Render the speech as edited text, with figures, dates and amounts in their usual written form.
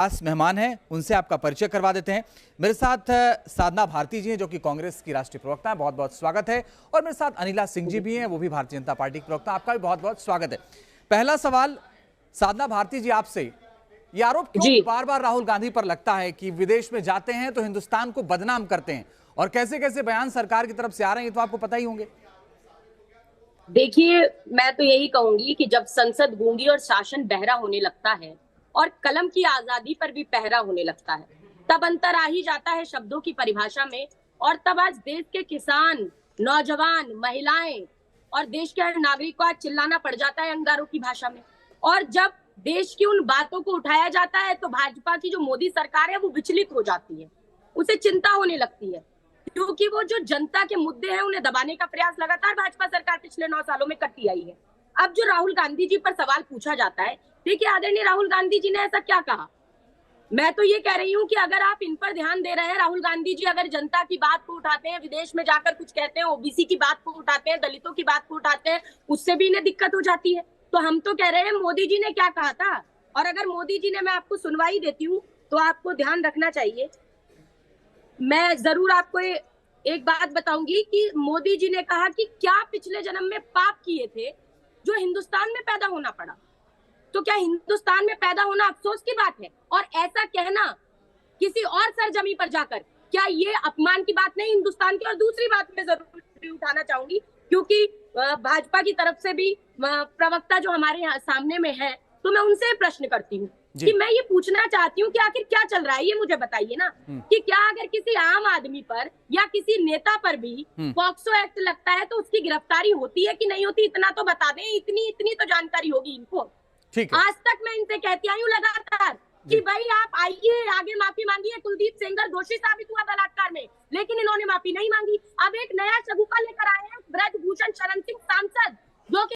खास मेहमान हैं, उनसे आपका परिचय करवा देते हैं। मेरे साथ साधना भारती जी हैं, जो कि कांग्रेस की राष्ट्रीय प्रवक्ता हैं, बहुत बहुत स्वागत है। और मेरे साथ अनिला सिंह जी भी हैं, वो भी भारतीय जनता पार्टी की प्रवक्ता, आपका भी बहुत बहुत स्वागत है। पहला सवाल साधना भारती जी आपसे, ये आरोप क्यों बार बार राहुल गांधी पर लगता है कि विदेश में जाते हैं तो हिंदुस्तान को बदनाम करते हैं, और कैसे कैसे बयान सरकार की तरफ से आ रहे हैं, तो आपको पता ही होंगे। देखिए, मैं तो यही कहूंगी कि जब संसद गूंगी और शासन बहरा होने लगता है और कलम की आजादी पर भी पहरा होने लगता है, तब अंतर आ ही जाता है शब्दों की परिभाषा में। और तब आज देश के किसान, नौजवान, महिलाएं और देश के हर नागरिक को आज चिल्लाना पड़ जाता है अंगारों की भाषा में। और जब देश की उन बातों को उठाया जाता है तो भाजपा की जो मोदी सरकार है वो विचलित हो जाती है, उसे चिंता होने लगती है, क्योंकि वो जो जनता के मुद्दे हैं उन्हें दबाने का प्रयास लगातार भाजपा सरकार पिछले 9 सालों में करती आई है। अब जो राहुल गांधी जी पर सवाल पूछा जाता है, देखिए आदरणीय राहुल गांधी जी ने ऐसा क्या कहा। मैं तो ये कह रही हूँ कि अगर आप इन पर ध्यान दे रहे हैं, राहुल गांधी जी अगर जनता की बात को उठाते हैं, विदेश में जाकर कुछ कहते हैं, ओबीसी की बात को उठाते हैं, दलितों की बात को उठाते हैं, उससे भी इन्हें दिक्कत हो जाती है। तो हम तो कह रहे हैं मोदी जी ने क्या कहा था, और अगर मोदी जी ने, मैं आपको सुनवाई देती हूँ तो आपको ध्यान रखना चाहिए। मैं जरूर आपको एक बात बताऊंगी कि मोदी जी ने कहा कि क्या पिछले जन्म में पाप किए थे जो हिंदुस्तान में पैदा होना पड़ा। तो क्या हिंदुस्तान में पैदा होना अफसोस की बात है, और ऐसा कहना किसी और सरजमी पर जाकर, क्या ये अपमान की बात नहीं हिंदुस्तान की। और दूसरी बात मैं जरूर उठाना चाहूंगी, क्योंकि भाजपा की तरफ से भी प्रवक्ता जो हमारे यहाँ सामने में है, तो मैं उनसे प्रश्न करती हूँ कि मैं ये पूछना चाहती हूँ कि आखिर क्या चल रहा है, ये मुझे बताइए ना, कि क्या अगर किसी आम आदमी पर या किसी नेता पर भी पॉक्सो एक्ट लगता है तो उसकी गिरफ्तारी होती है कि नहीं होती, इतना तो बता दें। इतनी इतनी तो जानकारी होगी इनको। आज तक मैं इनसे कहती आई हूँ लगातार कि भाई आप आइए, आगे माफी मांगिए। कुलदीप सेंगर दोषी साबित हुआ बलात्कार में, लेकिन इन्होंने माफी नहीं मांगी। अब एक नया शगुफा लेकर आए हैं ब्रजभूषण शरण सिंह